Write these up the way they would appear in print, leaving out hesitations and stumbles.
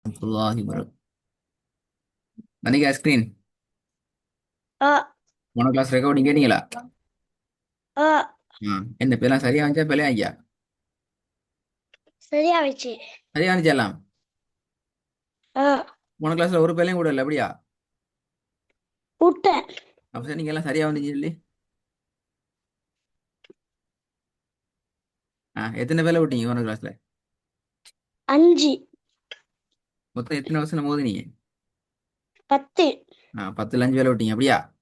Warahmatullahi wabarakatuh. Manika screen. اه போன class recording கேட்டீங்களா? اه என்ன இப்பெல்லாம் சரியா வந்துச்சா பிள்ளையா ஐயா? சரியா வச்சு. சரியா வந்துச்சு எல்லாம். اه போன கிளாஸ்ல ஒரு பிள்ளையும் கூட இல்லை அப்படியா? விட்டேன். அப்ப சரி நீங்க எல்லாம் சரியா வந்துச்சு சொல்லி. எத்தனை பேரை விட்டீங்க போன கிளாஸ்ல? 5 மொத்தம் எத்தனை வருஷம் மோதினீங்க? 10. 10ல் 5 வேலை விட்டீங்க அப்படியா?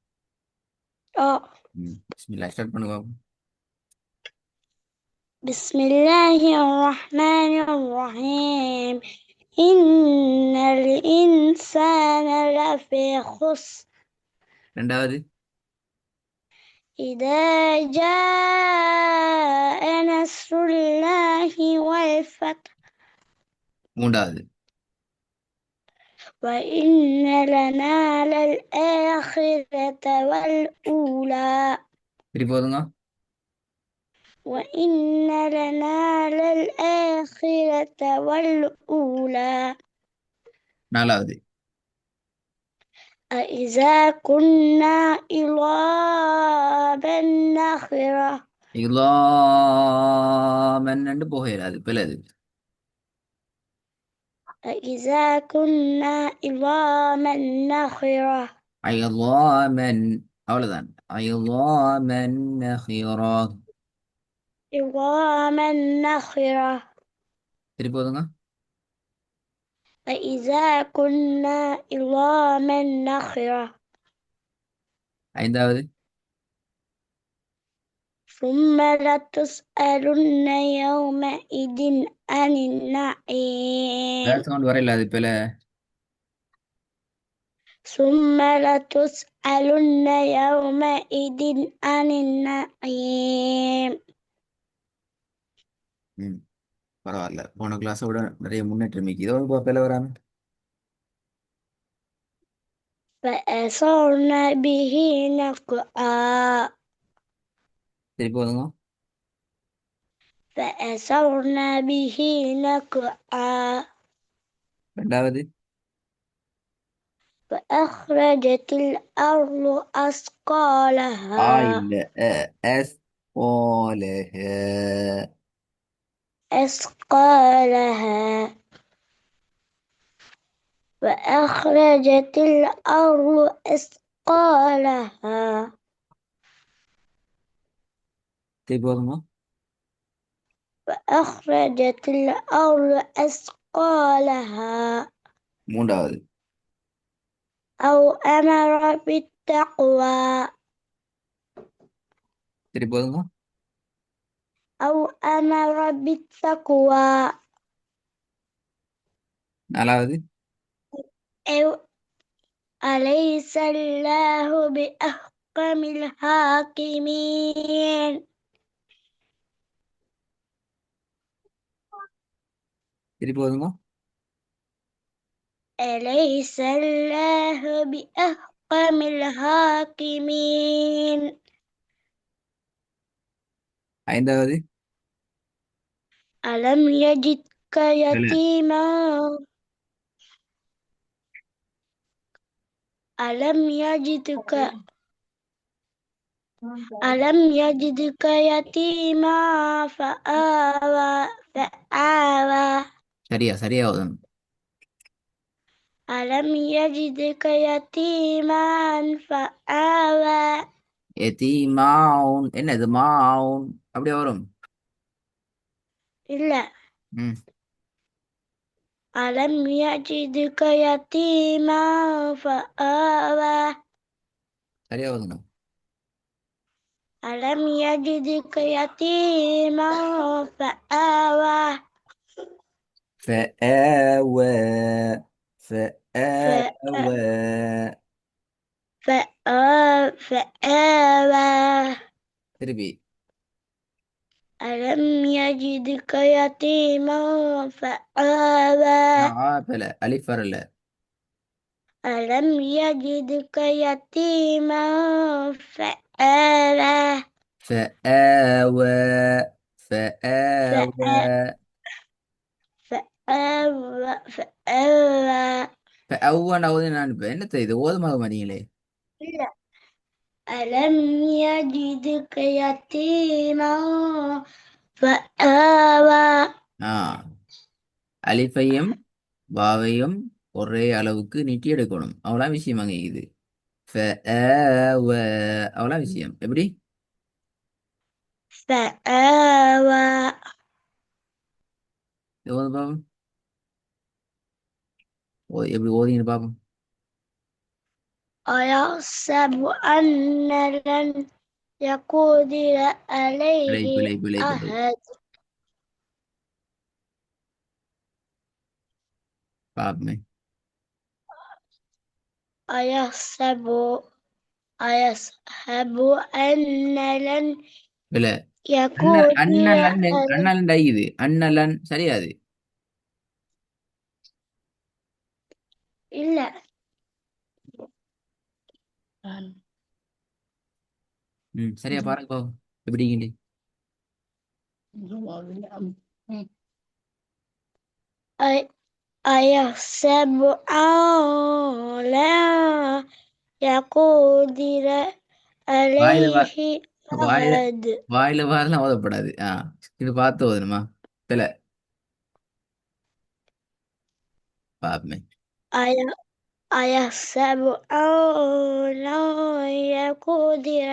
اه பிஸ்மில்லா ஸ்டார்ட் பண்ணுங்க. بسم الله الرحمن الرحيم. إن الإنسان لفي خسر ரெண்டாவது. إذا جاء نصر الله والفتح மூன்றாவது. وإن لنا للآخرة والأولى திருப்பி போதுங்க. وإن لنا للآخرة والأولى நாலாவது. أإذا كنا عظاما نخرة இல்லாமன்னு போகிறாது பிள்ளை. أإذا كنا عظاما نخرة ஐயல்லாமன். அவ்வளவுதான். ஐயல்லாமன் நஹீரா. عظاما نخرة திருப்பி போதுங்க. أإذا كنا عظاما نخرة ஐந்தாவது. ثم لتسألن يومئذ عن النعيم. சவுண்ட் வரையில அது பிள்ளை. ثم لتسألن يومئذ عن النعيم. ம் பரவாயில்ல. போன கிளாஸை விட நிறைய முன்னேற்றம் மிக்கி. இதோ இப்போ பிள்ளை வராம. فأثرن به نقعا திருப்பி போதுங்க. فأثرن به نقعا ரெண்டாவது. فأخرجت الأرض أثقالها இல்ல. எஸ் போலஹ. أثقالها وأخرجت الأرض أثقالها திருப்பி போதுங்க. وأخرجت الأرض أثقالها மூன்றாவது. أو أمر بالتقوى திருப்பி போதுங்க. أو أمر بالتقوى நாலாவது. أو أليس الله بأحكم الحاكمين. திருப்பி போதுங்க. أليس الله بأحكم الحاكمين. ஐந்தாவது. ألم يجدك இல்ல. يتيما ألم يجدك ألم يجدك يتيما فآوى சரியா சரியா ஓதணும். ألم يجدك يتيما فآوى எத்தீமாவுன். என்னது மாவுன் அப்படியே வரும். إلا ம் ألم يجدك يتيما فآوى சரியா ஓதணும். ألم يجدك يتيما فآوى فآوى. ف- فآوى. فآوى திருப்பி. ألم يجدك يتيما فآوى பில அலிஃப் வரல. ألم يجدك يتيما فآوى فآوى. فآ- فآوى. فآوى فأوى இப்ப அவ்வளோ நான் இப்ப என்னத்த இது ஓதுமாக மாட்டீங்களே. இல்ல ألم يجدك يتيما فآوى ஆ அலிஃபையும் வாவையும் ஒரே அளவுக்கு நீட்டி எடுக்கணும். அவ்வளோ விஷயம் அங்கே இது. அவ்வளோ விஷயம் எப்படி? فآوى இது ஓது பாப்போம். எப்படி ஓதிங்கன்னு பாப்போம். أيحسب أن لن يقدر பிழை عليه பிழை பிழை பிழை. أحد பாப்பமே. أيحسب أيحسب أن لن இல்ல يقدر அண்ணலன் عليه அண்ணலன் இது அண்ணலன் சரியாது. இல்ல சரியா பாருங்க பாப்போம் எப்படிங்க. أي- أيحسب أن لا يقدر வாயில عليه வாயில أحد வாயில வாரெல்லாம் ஓதப்படாது. இது பார்த்து ஓதணுமா? பிழை. பாப்பமே. أي- أيحسب أن لا يقدر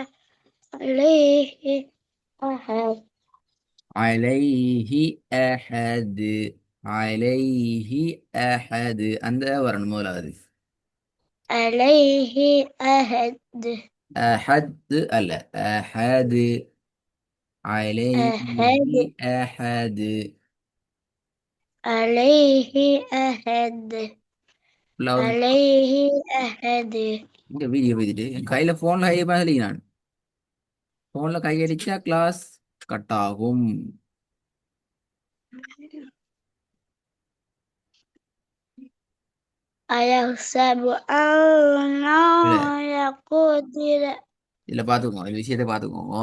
عليه أحد அலைஹி அஹது அலைஹி அஹது அந்த வரணும் முதலாவது. عليه أحد அஹது அல்ல அஹது أحد அலைஹி அஹது. عليه أحد ஃபுல்லாவது عليه أحد இங்க வீடியோ பார்த்துட்டு என் கையில போன்ல கை மாதிரி நான் போன்ல கையடிச்சா கிளாஸ் கட் ஆகும். أيحسب أن لا இல்ல يقدر இதுல பாத்துக்கோங்க, இந்த விஷயத்த பாத்துக்கோங்க.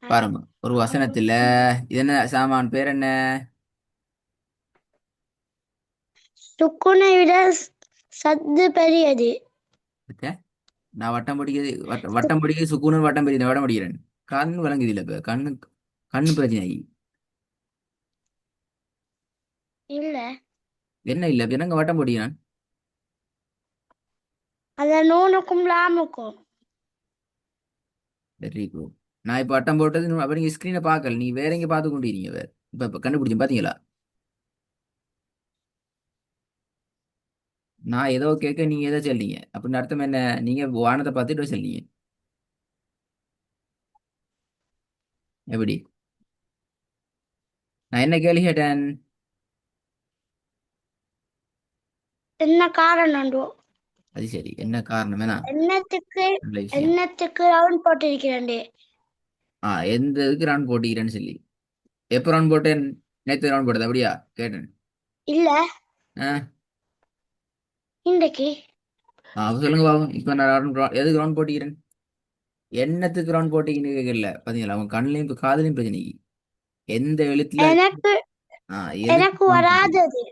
பாருங்க ஒரு வசனத்துல இது என்ன சாமான் பேர் என்ன? சுக்குனை விட சத்து பெரியது ஓகே. நான் வட்டம் பிடிக்கிறது வட்டம் பிடிக்கிறது சுக்குன்னு வட்டம் பிடிக்கிறேன் வட்டம் பிடிக்கிறேன். கண்ணு விளங்குது இல்ல இப்ப கண்ணு கண்ணு பிரச்சனை ஆகி இல்ல என்ன இல்ல இப்ப என்னங்க வட்டம் பிடிக்கிறான். அந்த நூனுக்கும் லாமுக்கும் வெரி குட். நான் இப்ப வட்டம் போட்டது அப்ப நீங்க ஸ்கிரீனை பார்க்கல, நீங்க வேற எங்க பார்த்து கொண்டிருக்கீங்க வேற. இப்ப கண்டுபிடிச்சேன் பாத்தீங்களா? நான் ஏதோ கேட்க நீங்க ஏதோ சொல்றீங்க அப்படின்னு அர்த்தம் என்ன? நீங்க வானத்தை பார்த்துட்டு சொல்றீங்க எப்படி? நான் என்ன கேள்வி கேட்டேன்? என்ன காரணம் அது சரி, என்ன காரணம் என்ன? என்னத்துக்கு நல்ல விஷயம். என்னத்துக்கு ரவுண்ட் போட்டிருக்கிறேன் எந்த இதுக்கு ரவுண்ட் போட்டிக்கிறேன்னு சொல்லி எப்போ ரவுண்ட் போட்டேன்? நேற்று ரவுண்ட் போட்டது அப்படியா கேட்டேன். இல்ல ஆ இன்றைக்கு அப்ப சொல்லுங்க பாவம். இப்ப நான் எதுக்கு ரவுண்ட் போட்டிக்கிறேன்? என்னத்துக்கு ரவுண்ட் போட்டிங்கன்னு கேட்கல பாத்தீங்களா? அவங்க கண்ணுலயும் இப்ப காதுலயும் பிரச்சனை. எந்த எழுத்துல எனக்கு எதுக்கு எனக்கு round போட்டீங்க? வராதது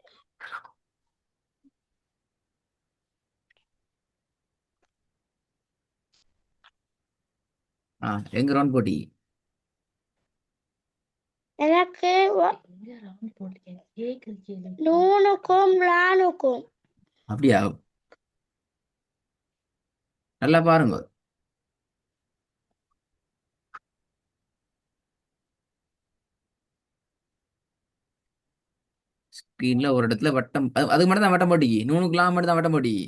எங்க ரவுண்ட் போட்டி? எனக்கு நூனுக்கும் லானுக்கும் அப்படியா? நல்லா பாருங்க. ஸ்கிரீன்ல ஒரு இடத்துல வட்டம் அதுக்கு மட்டும் தான் வட்டம் போட்டிக்கு, நூனுக்குலாம் மட்டும் தான் வட்டம் போட்டிக்கு.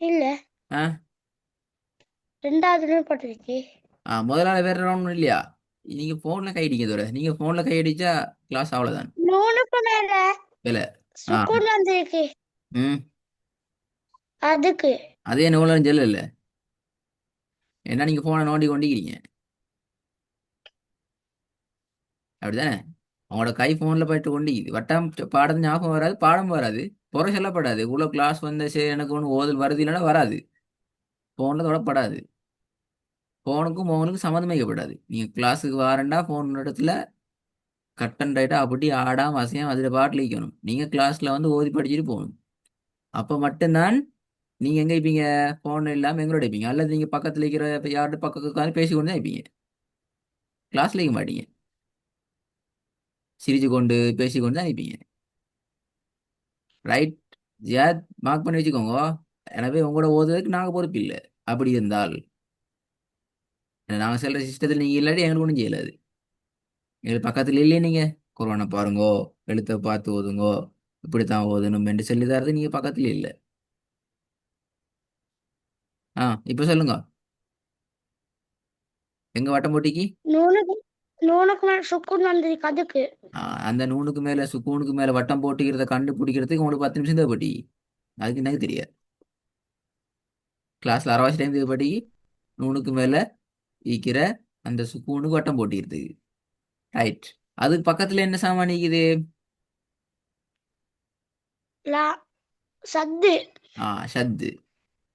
இல்ல ஆ ரெண்டாவது போட்டிருக்கு முதலாளி வேற ரவுண்ட் இல்லையா? நீங்க போன்ல கை அடிக்க தவிர நீங்க போன்ல கை அடிச்சா கிளாஸ் அவ்வளவுதான். நூனுக்கு மேல வேலை. ஆ சுக்குன் வந்திருக்கு ம் அதுக்கு அதே நூலும் செல்ல இல்ல. ஏன்னா நீங்க போனை நோண்டி கொண்டிக்கிறீங்க அப்படிதானே? அவங்களோட கை போன்ல போயிட்டு கொண்டிக்குது. வட்டம் பாடம் ஞாபகம் வராது, பாடம் வராது, புற சொல்லப்படாது. இவ்வளோ கிளாஸ் வந்து சரி எனக்கு ஒன்று ஓதல் வருது இல்லைன்னா வராது. போன்ல தொடப்படாது. போனுக்கும் போனுக்கும் சம்மந்தமே வைக்கப்படாது. நீங்க கிளாஸுக்கு வாரண்டா போன் இடத்துல கட் அண்ட் ரைட்டா அப்படி ஆடாம அசையாம அதில் பாட்டில் இருக்கணும். நீங்கள் கிளாஸில் வந்து ஓதி படிச்சுட்டு போகணும். அப்போ மட்டும்தான் நீங்கள் எங்கே இருப்பீங்க? ஃபோன் இல்லாமல் எங்களோட இருப்பீங்க. அல்லது நீங்கள் பக்கத்தில் இருக்கிற இப்போ யார்கிட்ட பக்கத்துக்கு உட்காந்து பேசிக்கொண்டு தான் இருப்பீங்க. கிளாஸில் இருக்க மாட்டீங்க. சிரிச்சு கொண்டு பேசிக்கொண்டு தான் இருப்பீங்க. ரைட்? ஜியாத், மார்க் பண்ணி வச்சுக்கோங்க. எனவே உங்களோட ஓதுறதுக்கு நாங்கள் பொறுப்பு இல்லை. அப்படி இருந்தால் நாங்கள் செல்ற சிஸ்டத்தில் நீங்கள் இல்லாட்டி எங்களுக்கு ஒன்றும் செய்யலாது. எங்களுக்கு பக்கத்தில் இல்லையே நீங்கள் கொரோனா பாருங்கோ, எழுத்தை பார்த்து ஓதுங்கோ, இப்படித்தான் ஓதணும் என்று சொல்லி தரது நீங்கள் பக்கத்தில் இல்லை. ஆ, இப்போ சொல்லுங்க. எங்க வட்டம் போட்டிக்கு நூனுக்கு நூனுக்கு மேல சுக்குன் வந்திருக்கு அதுக்கு. அந்த நூனுக்கு மேல சுக்கூனுக்கு மேல வட்டம் போட்டுக்கிறத கண்டுபிடிக்கிறதுக்கு உங்களுக்கு 10 நிமிஷம் தேவைப்பட்டி. அதுக்கு எனக்கு தெரியாது. கிளாஸ்ல அரைவாசி டைம் தேவைப்பட்டி. நூனுக்கு மேல ஈக்கிற அந்த சுக்கூனுக்கு வட்டம் போட்டிக்கிறது. ரைட். அதுக்கு பக்கத்துல என்ன சாமான் இருக்குது? லா சத்து. ஷத்து.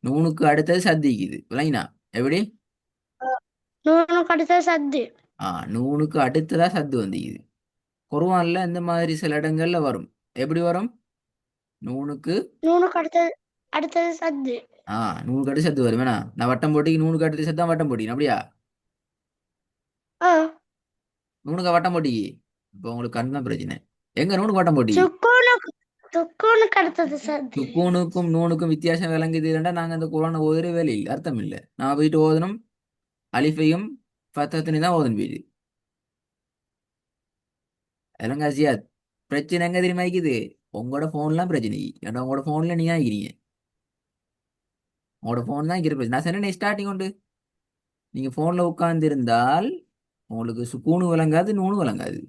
நூனுக்கு அடுத்தது சத்து இருக்குது விளங்கினா? எப்படி? நூனுக்கு அடுத்தது சத்து. நூனுக்கு அடுத்ததா சத்து வந்துக்குது. குர்ஆன்ல இந்த மாதிரி சில இடங்கள்ல வரும். எப்படி வரும்? நூனுக்கு நூனுக்கு அடுத்தது அடுத்தது சத்து. ஆ நூனுக்கு அடுத்து சத்து வரும். வேணா நான் வட்டம் போட்டிக்கு நூனுக்கு அடுத்து சத்து தான் வட்டம் போட்டிக்கணும். அப்படியா? ஆ நூனுக்கு வட்டம் போட்டிக்கு இப்போ உங்களுக்கு கண் தான் பிரச்சனை. எங்க நூனுக்கு வட்டம் போட்டி? சுக்குனுக்கு சுக்குனுக்கு அடுத்தது சத்து. சுக்கூனுக்கும் நூனுக்கும் வித்தியாசம் விளங்குது இல்லைன்னா நாங்கள் அந்த குரானை ஓதுற வேலை இல்லை, அர்த்தம் இல்லை. நான் போயிட்டு ஓதணும் அலிஃபையும் ஃபத்தத்தினி தான் ஓதணும் போயிட்டு. இல்லைங்க அசியாத், பிரச்சனை எங்க தெரியுமா இருக்குது? உங்களோட ஃபோன்லாம் பிரச்சனை. ஏன்னா உங்களோட ஃபோனில் நீங்க தான் இருக்கிறீங்க. உங்களோட ஃபோன் தான் இருக்கிற பிரச்சனை. நான் சொன்னேன் ஸ்டார்டிங் உண்டு. நீங்கள் ஃபோனில் உட்கார்ந்து இருந்தால் உங்களுக்கு சுக்கூனு விளங்காது, நூனு விளங்காது.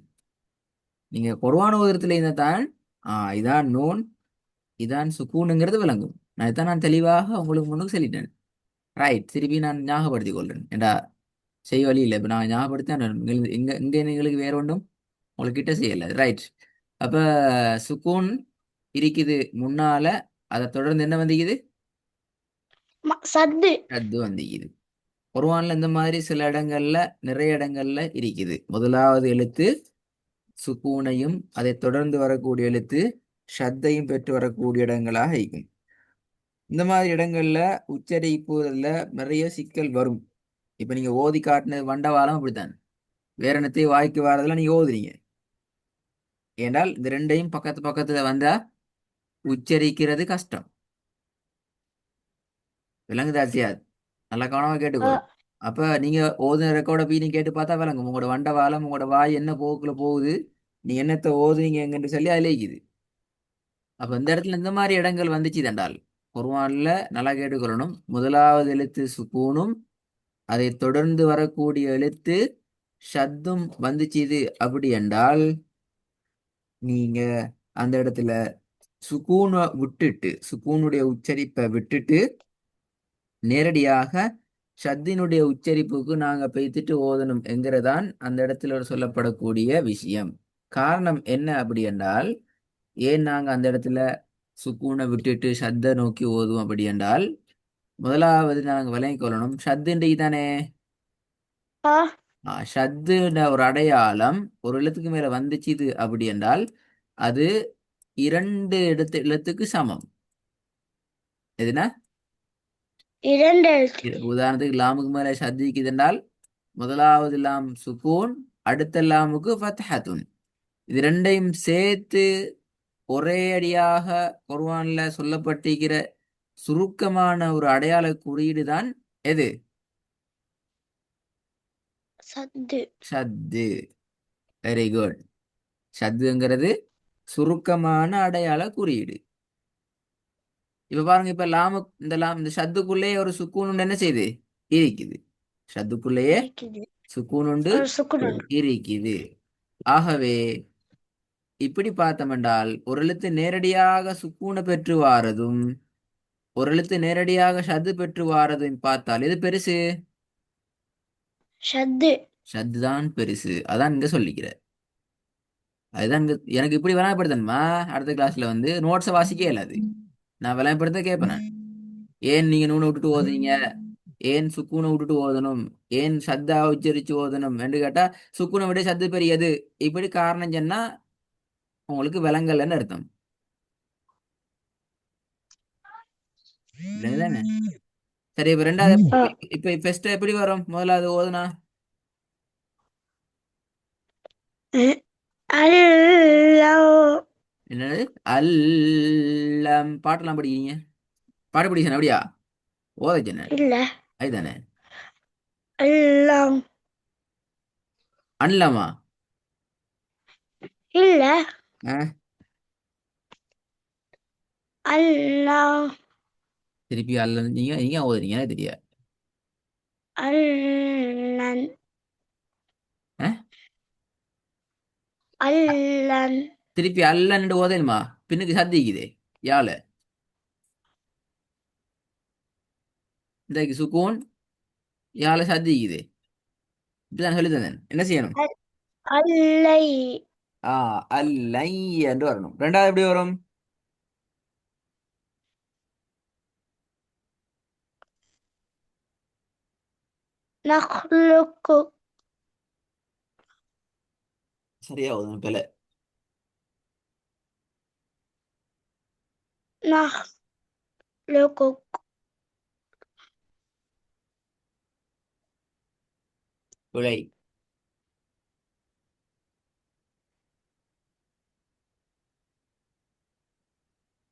நீங்கள் குர்ஆன் ஓதுறதுல இருந்தால் தான் இதான் நூன், இதான் சுக்கூனுங்கிறது விளங்கும். நான் தெளிவாக உங்களுக்கு முன்னுக்கு சொல்லிட்டேன். ரைட். திருப்பி நான் ஞாபகப்படுத்திக் கொள்றேன். ஏண்டா செய்ய வழி இல்லை. இப்போ நான் ஞாபகப்படுத்தி இங்கே இங்கே எங்களுக்கு வேற ஒன்றும் உங்கள்கிட்ட செய்யலை. ரைட். அப்போ சுக்கூன் இருக்குது முன்னால, அதை தொடர்ந்து என்ன வந்திக்குது? சத்து. ரத்து வந்திக்குது. குர்ஆன்ல இந்த மாதிரி சில இடங்கள்ல, நிறைய இடங்கள்ல இருக்குது. முதலாவது எழுத்து சுக்கூனையும் அதை தொடர்ந்து வரக்கூடிய எழுத்து ஷத்தையும் பெற்று வரக்கூடிய இடங்களாக இருக்கும். இந்த மாதிரி இடங்கள்ல உச்சரிப்புல நிறைய சிக்கல் வரும். இப்ப நீங்க ஓதி காட்டின வண்டவாளம் அப்படித்தான். வேற என்னத்தையும் வாய்க்கு வாரதெல்லாம் நீங்க ஓதுறீங்க. ஏண்டால் இந்த ரெண்டையும் பக்கத்து பக்கத்துல வந்தா உச்சரிக்கிறது கஷ்டம். விலங்குதா சியாத்? நல்லா கவனமா கேட்டுக்கொள். அப்ப நீங்க ஓதுன ரெக்கார்டை போய் நீங்க கேட்டு பார்த்தா விளங்கும். உங்களோட வண்டவாளம், உங்களோட வாய் என்ன போக்குல போகுது, நீ என்னத்தை ஓதுனீங்கன்னு சொல்லி அதுல இருக்குது. அப்ப இந்த இடத்துல இந்த மாதிரி இடங்கள் வந்துச்சு தண்டால் குர்ஆன்ல நல்லா கேட்டுக்கொள்ளணும். முதலாவது எழுத்து சுக்கூனும் அதை தொடர்ந்து வரக்கூடிய எழுத்து ஷத்தும் வந்துச்சுது அப்படி என்றால் நீங்க அந்த இடத்துல சுக்கூனை விட்டுட்டு, சுக்கூனுடைய உச்சரிப்பை விட்டுட்டு நேரடியாக ஷத்தினுடைய உச்சரிப்புக்கு நாங்க பெய்த்துட்டு ஓதணும் என்கிறதான் அந்த இடத்துல சொல்லப்படக்கூடிய விஷயம். காரணம் என்ன அப்படி என்றால், ஏன் நாங்க அந்த இடத்துல சுக்கூனை விட்டுட்டு ஷத்தை நோக்கி ஓதுவோம் அப்படி என்றால், முதலாவது நாங்க விளங்கிக் கொள்ளணும், ஷத்துன்றைக்கு தானே. ஆ ஷத்துன்ற ஒரு அடையாளம் ஒரு எழுத்துக்கு மேல வந்துச்சுது அப்படி என்றால் அது இரண்டு எழுத்துக்கு சமம். எதுனா? இரண்டு எழுத்து. உதாரணத்துக்கு லாமுக்கு மேல ஷத்திக்குது என்றால் முதலாவது லாம் சுக்கூன், அடுத்த லாமுக்கு ஃபத்ஹத்துன். இது ரெண்டையும் சேர்த்து ஒரே அடியாக குர்ஆன்ல சொல்லப்பட்டிருக்கிற சுருக்கமான ஒரு அடையாள குறியீடு தான் எது? சத்து. ஷத்து. Very good. ஷத்துங்கிறது சுருக்கமான அடையாள குறியீடு. இப்ப பாருங்க, இப்ப இந்த ஷத்துக்குள்ளே ஒரு சுக்கூன் உண்டு என்ன செய்யுது? இருக்குது. ஷத்துக்குள்ளேயே இருக்குது. சுக்கூன் உண்டு சுக்குனன். இருக்குது. ஆகவே இப்படி பார்த்தோமென்றால் ஒரு எழுத்து நேரடியாக சுக்கூனை பெற்று வாரதும் ஒரு எழுத்து நேரடியாக ஷத்து பெற்று வாரதும் பார்த்தால் எது பெருசு? சத்து. ஷத்து தான் பெருசு. அதான் இங்க சொல்லிக்கிற. அதுதான் இங்க எனக்கு இப்படி விளையாடுத்தணுமா? அடுத்த கிளாஸ்ல வந்து நோட்ஸை வாசிக்கவே இல்லாது. நான் விளையாடுத்த கேட்பேன். ஏன் நீங்க நூனை விட்டுட்டு ஓதுறீங்க? ஏன் சுக்கூனை விட்டுட்டு ஓதணும், ஏன் சத்தா உச்சரிச்சு ஓதணும் என்று கேட்டா சுக்கூனை விட சத்து பெரியது, இப்படி காரணம் சொன்னா உங்களுக்கு விளங்கலன்னு அர்த்தம். இல்லதானே? சரி, இப்ப ரெண்டாவது ஆ. இப்ப ஃபர்ஸ்ட் எப்படி வரும் முதலாவது ஓதுனா? அல்லாஹ். என்னது? அல்லம். பாட்டெல்லாம் படிக்கிறீங்க? பாட்டு படிக்கணும் அப்படியா? ஓத சொன்னேன். இல்ல. அதுதானே? அல்லாம். அன்லமா? இல்ல. ஆ? அல்லாஹ். திருப்பி அல்ல, நீங்க நீங்க ஓதுறீங்க எனக்கு தெரியாது. அல்லன். ஆ? அல்லன். திருப்பி அல்லன்னு ஓதணுமா? பின்னுக்கு சத்திக்குது யாழ. இந்த சுக்கூன் யாழ சத்திக்குது. இப்படிதான் சொல்லி தந்தேன், என்ன செய்யணும்? அல்லை. ஆ, அல்லை என்று வரணும். ரெண்டாவது எப்படி வரும்? நஹ்லுக்கு. சரியா ஓதணும் பிள்ளை. நஹ்லுக்கு. பிழை.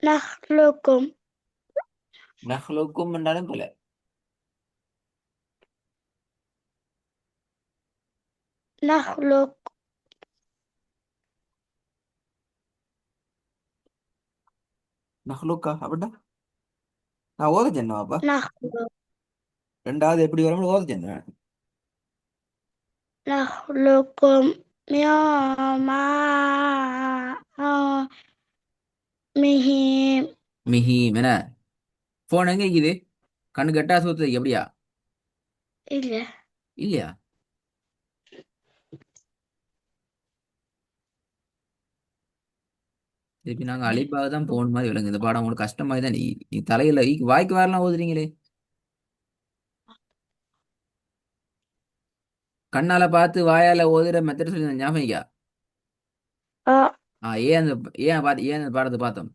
நஹ்லுக்கும். நஹ்லுக்கும் என்றாலும் பிழை. நஹ்லுக். நஹ்லுக்கா அப்படின்னா நான் ஓத சொன்னேன். நஹ்லுக். ரெண்டாவது எப்படி வரும்னு ஓத சொன்னேன். நஹ்லுக்கும் மியமா மிஹிம். மிஹீம் என்ன? போன் எங்க இருக்குது? கண்ணு கெட்டா சூத்து எப்படியா? இல்ல. இல்லையா? திருப்பி நாங்க அழிப்பாக தான் போன் மாதிரி விளங்கு. இந்த பாடம் உங்களுக்கு கஷ்டமாய் தான். நீ தலையில வாய்க்கு வரலாம் ஓதுறீங்களே. கண்ணால பார்த்து வாயால ஓதுற மெத்தட் சொல்லி ஞாபகம் இருக்கா? ஆ. ஏன் அந்த ஏன் அந்த பாடத்தை பார்த்தோம்?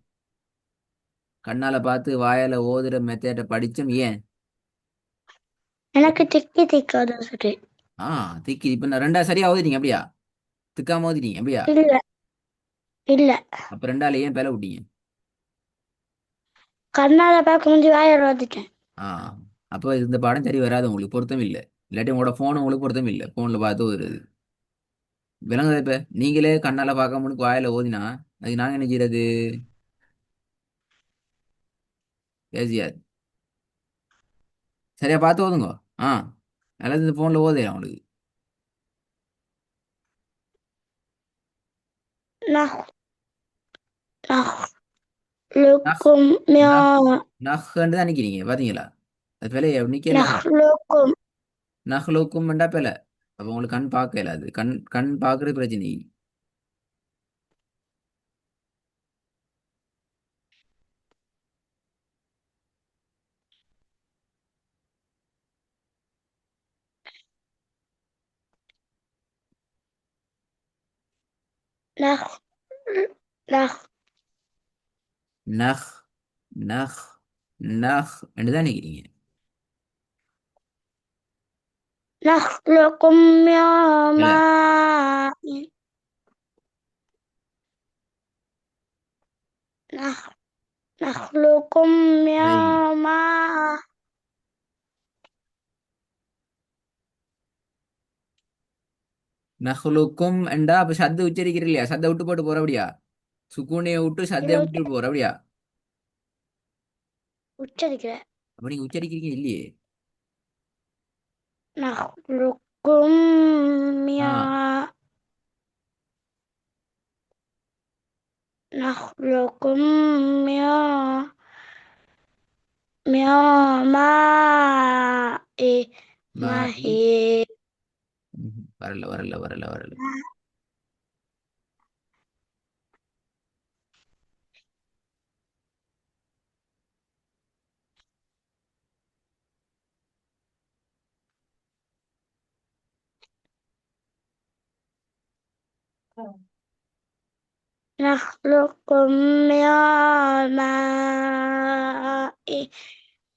கண்ணால பார்த்து வாயால ஓதுற மெத்தேட்டை படிச்சோம் ஏன்? எனக்கு திக்கி திக்காத சொல்லு. ஆ, திக்கி இப்ப நான் ரெண்டா சரியா ஓதுறீங்க அப்படியா? திக்காம ஓதுறீங்க அப்படியா? இல்ல. இல்ல. அப்ப ரெண்டால ஏன் பேல விட்டீங்க? கண்ணால பார்க்க முடிஞ்சு வாயால் வந்துட்டேன். ஆ, அப்போ இந்த பாடம் சரி வராது, உங்களுக்கு பொருத்தம் இல்லை. இல்லாட்டி உங்களோட போன் உங்களுக்கு பொருத்தம் இல்லை, போன்ல பார்த்து ஓதுறது. விளங்குதா? இப்ப நீங்களே கண்ணால பார்க்க முடியும் வாயில ஓதினா அதுக்கு நாங்க என்ன செய்யறது? பேசியாது. சரியா பார்த்து ஓதுங்க. ஆ, அல்லது இந்த போன்ல ஓதே உங்களுக்கு. நஹ் நஹ் நஹ்லுக்கும் மியா நஹ் நஹ்ன்னு தான் நினைக்கிறீங்க பாத்தீங்களா? அது பிழைய நிக்கல. நஹ்லுக்கும் நஹ்லுக்கும் வேண்டா பிழை. அப்ப உங்களுக்கு கண் பார்க்கல, அது கண் கண் பார்க்கறது பிரச்சனை. நஹ் நஹ் நஹ் நஹ் நஹ் என்று தான் நினைக்கிறீங்க. نخلقكم من இல்ல. ماء. نخ- نخلقكم من சரி. ماء. நஹ்லுக்கும் என்றா அப்ப சத்த உச்சரிக்கிறீங்க இல்லையா? சத்த விட்டு போட்டு போற அப்படியா? சுக்கூனையை விட்டு சத்தையை இல்ல, விட்டு போற அப்படியா? உச்சரிக்கிறேன். அப்ப நீங்க உச்சரிக்கிறீங்க இல்லையே. نخلقكم ஆ, من نخلقكم من من ماء மாயி. مهين. வரல வரல வரல வரல. نخلقكم من الماء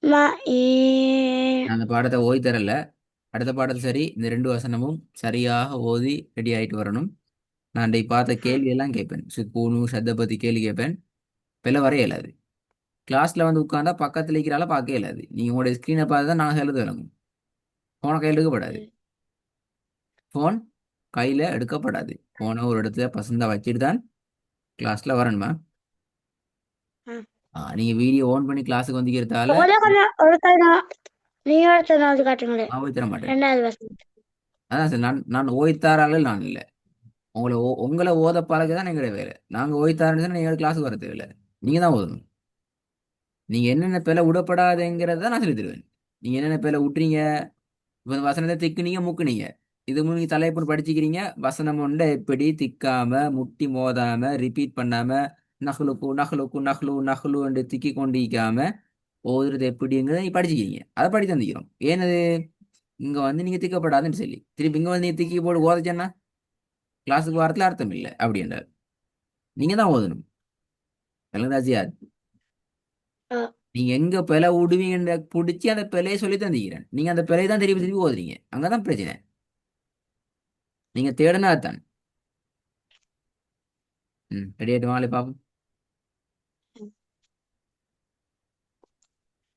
مهين. நான் அந்த பாடத்தை ஓதி தரல. அடுத்த பாடல் சரி, இந்த ரெண்டு வசனமும் சரியாக ஓதி ரெடி ஆயிட்டு வரணும். நான் இன்றைக்கு பார்த்த கேள்வி எல்லாம் கேட்பேன். சுக்கூனு சத்த பத்தி கேள்வி கேட்பேன். பிள்ளை வரைய இயலாது. கிளாஸ்ல வந்து உட்கார்ந்தா பக்கத்துல இருக்கிறால பார்க்க இயலாது. நீங்க உங்களுடைய ஸ்கிரீனை பார்த்து தான் நாங்கள் எழுத விளங்கும். போனை கையில் எடுக்கப்படாது. ஃபோன் கையில எடுக்கப்படாது. போனை ஒரு இடத்துல பசந்தா வச்சுட்டு தான் கிளாஸ்ல வரணுமா? நீங்க வீடியோ ஆன் பண்ணி கிளாஸுக்கு வந்துக்கிறதால ஒரு கண்ணா நீங்க சொன்னது காட்டுங்களேன். நான் ஓதி தர மாட்டேன். ரெண்டாவது வருஷம். அதான் சார், நான் நான் ஓய்த்தாரால நான் இல்லை. உங்களை ஓத பழக தான் எங்களுடைய வேலை. நாங்க ஓய்த்தாருன்னு சொன்னா நீங்க கிளாஸுக்கு வர தேவையில்லை. நீங்க தான் ஓதணும். நீங்க என்னென்ன பிழை விடப்படாதுங்கிறத நான் சொல்லி தருவேன். நீங்க என்னென்ன பிழை விட்டுறீங்க, இப்ப வசனத்தை திக்குனீங்க முக்குனீங்க, இது நீங்க தலைப்புன்னு படிச்சுக்கிறீங்க. வசனம் உண்ட எப்படி திக்காம முட்டி மோதாம ரிப்பீட் பண்ணாம நஹ்லுக்கு நஹ்லுக்கு நஹ்லு நஹ்லு என்று திக்கி கொண்டிருக்காம ஓதுறது எப்படிங்கிறத நீ படிச்சுக்கிறீங்க. அதை படி தந்திக்கிறோம். ஏனது இங்க வந்து நீங்க திக்கப்படாதுன்னு சொல்லி திருப்பி இங்க வந்து நீங்க திக்கி போட்டு ஓதச்சேன்னா கிளாஸுக்கு வரத்துல அர்த்தம் இல்லை அப்படி என்றால் நீங்க தான் ஓதணும். விளங்குதாச்சியா? நீங்க எங்க பிழை விடுவீங்க பிடிச்சி அந்த பிழையை சொல்லி தந்திக்கிறேன். நீங்க அந்த பிழையை தான் திருப்பி திருப்பி ஓதுறீங்க. அங்கதான் பிரச்சனை. நீங்க தேடினா தான். ரெடி ஆயிட்டு வாங்களே பாப்போம்.